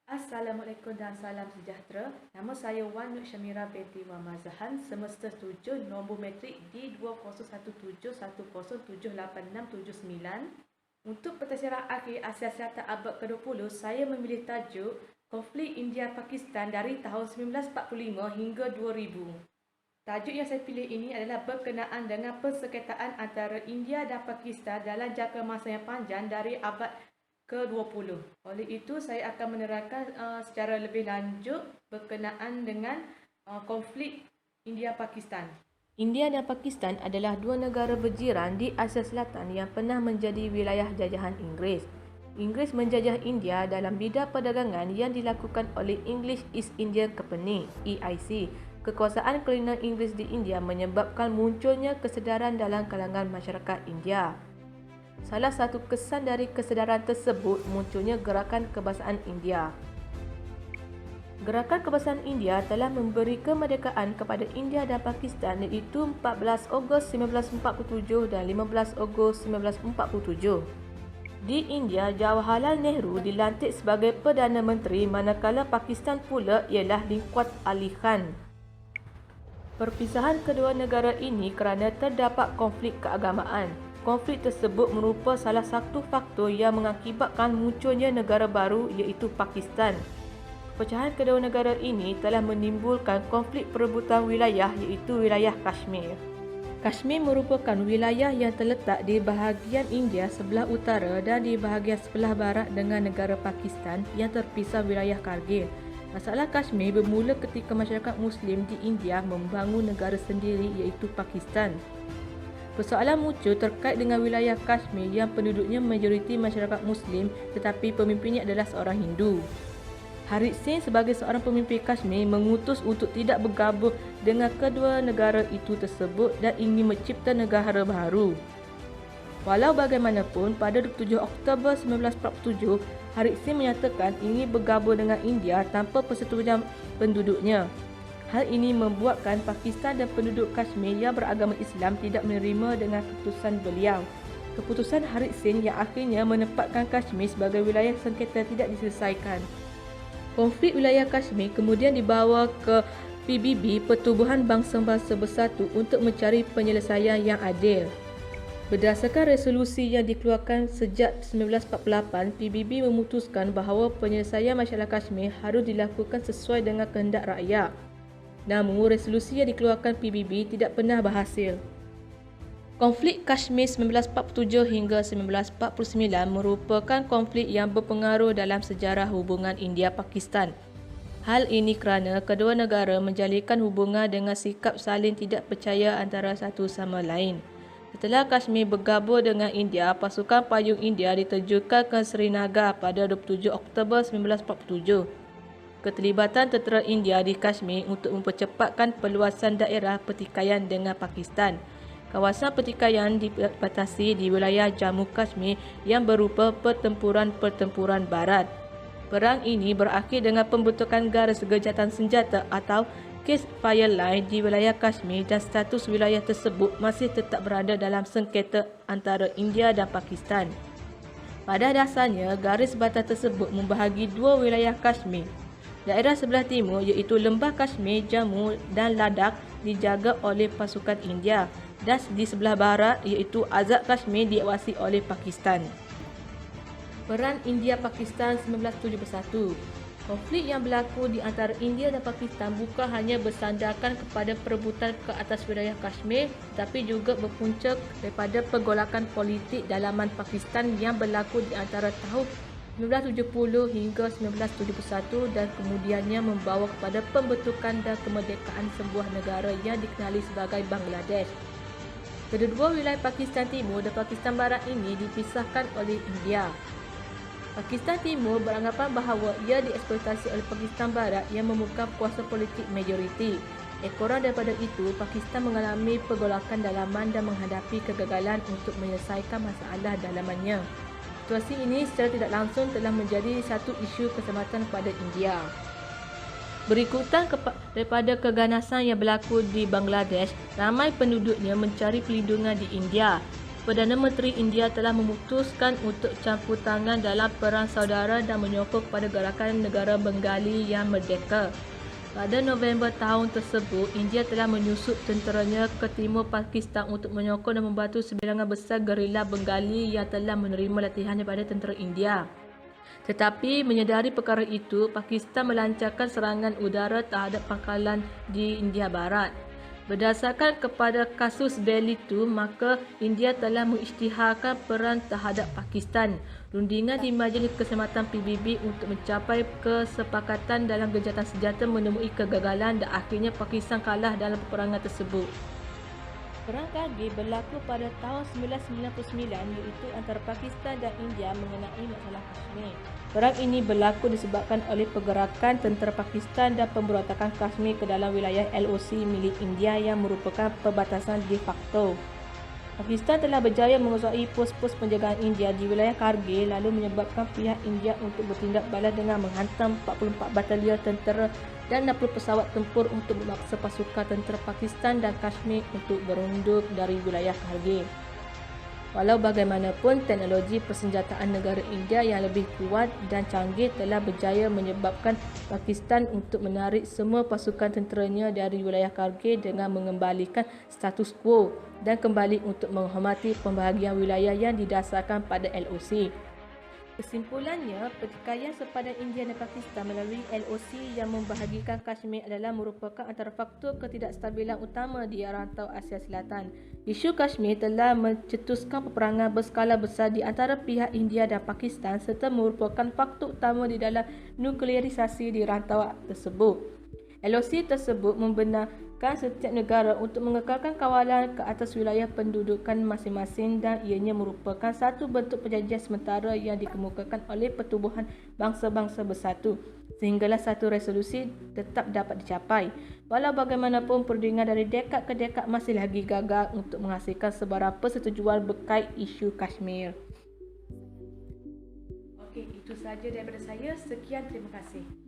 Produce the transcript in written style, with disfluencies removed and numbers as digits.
Assalamualaikum dan salam sejahtera. Nama saya Wan Nur Syamira binti Wan Mazahan, semester 7, nombor matrik D2017107869. Untuk pentasyaran akhir Asia Selatan abad ke-20, saya memilih tajuk Konflik India-Pakistan dari tahun 1945 hingga 2000. Tajuk yang saya pilih ini adalah berkenaan dengan persengketaan antara India dan Pakistan dalam jangka masa yang panjang dari abad ke-20. Oleh itu, saya akan menerangkan secara lebih lanjut berkenaan dengan konflik India-Pakistan. India dan Pakistan adalah dua negara berjiran di Asia Selatan yang pernah menjadi wilayah jajahan Inggeris. Inggeris menjajah India dalam bidang perdagangan yang dilakukan oleh English East India Company (EIC). Kekuasaan kolonial Inggeris di India menyebabkan munculnya kesedaran dalam kalangan masyarakat India. Salah satu kesan dari kesedaran tersebut munculnya Gerakan Kebangsaan India. Gerakan Kebangsaan India telah memberi kemerdekaan kepada India dan Pakistan iaitu 14 Ogos 1947 dan 15 Ogos 1947. Di India, Jawaharlal Nehru dilantik sebagai Perdana Menteri manakala Pakistan pula ialah Lim Quat Ali Khan. Perpisahan kedua negara ini kerana terdapat konflik keagamaan. Konflik tersebut merupakan salah satu faktor yang mengakibatkan munculnya negara baru iaitu Pakistan. Pecahan kedua negara ini telah menimbulkan konflik perebutan wilayah iaitu wilayah Kashmir. Kashmir merupakan wilayah yang terletak di bahagian India sebelah utara dan di bahagian sebelah barat dengan negara Pakistan yang terpisah wilayah Kargil. Masalah Kashmir bermula ketika masyarakat Muslim di India membangun negara sendiri iaitu Pakistan. Persoalan muncul terkait dengan wilayah Kashmir yang penduduknya majoriti masyarakat Muslim tetapi pemimpinnya adalah seorang Hindu. Harith Singh sebagai seorang pemimpin Kashmir mengutus untuk tidak bergabung dengan kedua negara itu tersebut dan ingin mencipta negara baru. Walau bagaimanapun, pada 27 Oktober 1947, Harith Singh menyatakan ingin bergabung dengan India tanpa persetujuan penduduknya. Hal ini membuatkan Pakistan dan penduduk Kashmir yang beragama Islam tidak menerima dengan keputusan beliau. Keputusan Harith Singh yang akhirnya menempatkan Kashmir sebagai wilayah sengketa tidak diselesaikan. Konflik wilayah Kashmir kemudian dibawa ke PBB, Pertubuhan Bangsa-Bangsa Bersatu, untuk mencari penyelesaian yang adil. Berdasarkan resolusi yang dikeluarkan sejak 1948, PBB memutuskan bahawa penyelesaian masalah Kashmir harus dilakukan sesuai dengan kehendak rakyat. Namun, resolusi yang dikeluarkan PBB tidak pernah berhasil. Konflik Kashmir 1947 hingga 1949 merupakan konflik yang berpengaruh dalam sejarah hubungan India-Pakistan. Hal ini kerana kedua negara menjalinkan hubungan dengan sikap saling tidak percaya antara satu sama lain. Setelah Kashmir bergabung dengan India, pasukan payung India diterjunkan ke Srinagar pada 27 Oktober 1947. Keterlibatan tentera India di Kashmir untuk mempercepatkan perluasan daerah pertikaian dengan Pakistan. Kawasan pertikaian dibatasi di wilayah Jammu Kashmir yang berupa pertempuran-pertempuran barat. Perang ini berakhir dengan pembentukan garis gejatan senjata atau ceasefire line di wilayah Kashmir dan status wilayah tersebut masih tetap berada dalam sengketa antara India dan Pakistan. Pada dasarnya, garis batas tersebut membahagi dua wilayah Kashmir. Daerah sebelah timur iaitu Lembah Kashmir, Jammu dan Ladakh dijaga oleh pasukan India dan di sebelah barat iaitu Azad Kashmir diawasi oleh Pakistan. Perang India-Pakistan 1971. Konflik yang berlaku di antara India dan Pakistan bukan hanya bersandarkan kepada perebutan ke atas wilayah Kashmir tetapi juga berpunca daripada pergolakan politik dalaman Pakistan yang berlaku di antara tahun 1970 hingga 1971 dan kemudiannya membawa kepada pembentukan dan kemerdekaan sebuah negara yang dikenali sebagai Bangladesh. Kedua wilayah Pakistan Timur dan Pakistan Barat ini dipisahkan oleh India. Pakistan Timur beranggapan bahawa ia dieksploitasi oleh Pakistan Barat yang memegang kuasa politik majoriti. Ekoran daripada itu, Pakistan mengalami pergolakan dalaman dan menghadapi kegagalan untuk menyelesaikan masalah dalamannya. Situasi ini secara tidak langsung telah menjadi satu isu keselamatan kepada India. Berikutan daripada keganasan yang berlaku di Bangladesh, ramai penduduknya mencari perlindungan di India. Perdana Menteri India telah memutuskan untuk campur tangan dalam perang saudara dan menyokong kepada gerakan negara Bengali yang merdeka. Pada November tahun tersebut, India telah menyusup tenteranya ke timur Pakistan untuk menyokong dan membantu sebilangan besar gerila Bengali yang telah menerima latihan daripada tentera India. Tetapi menyedari perkara itu, Pakistan melancarkan serangan udara terhadap pangkalan di India Barat. Berdasarkan kepada kasus Bell itu, maka India telah mengisytiharkan perang terhadap Pakistan. Rundingan di Majlis Keselamatan PBB untuk mencapai kesepakatan dalam gencatan senjata menemui kegagalan dan akhirnya Pakistan kalah dalam peperangan tersebut. Perang Kargil berlaku pada tahun 1999 iaitu antara Pakistan dan India mengenai masalah Kashmir. Perang ini berlaku disebabkan oleh pergerakan tentera Pakistan dan pemberontakan Kashmir ke dalam wilayah LOC milik India yang merupakan perbatasan de facto. Pakistan telah berjaya menguasai pos-pos penjagaan India di wilayah Kargil lalu menyebabkan pihak India untuk bertindak balas dengan menghantam 44 batalion tentera dan 60 pesawat tempur untuk memaksa pasukan tentera Pakistan dan Kashmir untuk berundur dari wilayah Kargil. Walau bagaimanapun, teknologi persenjataan negara India yang lebih kuat dan canggih telah berjaya menyebabkan Pakistan untuk menarik semua pasukan tenteranya dari wilayah Kargil dengan mengembalikan status quo dan kembali untuk menghormati pembahagian wilayah yang didasarkan pada LOC. Kesimpulannya, pertikaian sepadan India dan Pakistan melalui LOC yang membahagikan Kashmir adalah merupakan antara faktor ketidakstabilan utama di rantau Asia Selatan. Isu Kashmir telah mencetuskan peperangan berskala besar di antara pihak India dan Pakistan serta merupakan faktor utama di dalam nuklearisasi di rantau tersebut. LOC tersebut membenarkan setiap negara untuk mengekalkan kawalan ke atas wilayah pendudukan masing-masing dan ianya merupakan satu bentuk perjanjian sementara yang dikemukakan oleh pertubuhan bangsa-bangsa bersatu sehinggalah satu resolusi tetap dapat dicapai. Walau bagaimanapun, perundingan dari dekad ke dekad masih lagi gagal untuk menghasilkan sebarang persetujuan berkait isu Kashmir. Okey, itu sahaja daripada saya. Sekian, terima kasih.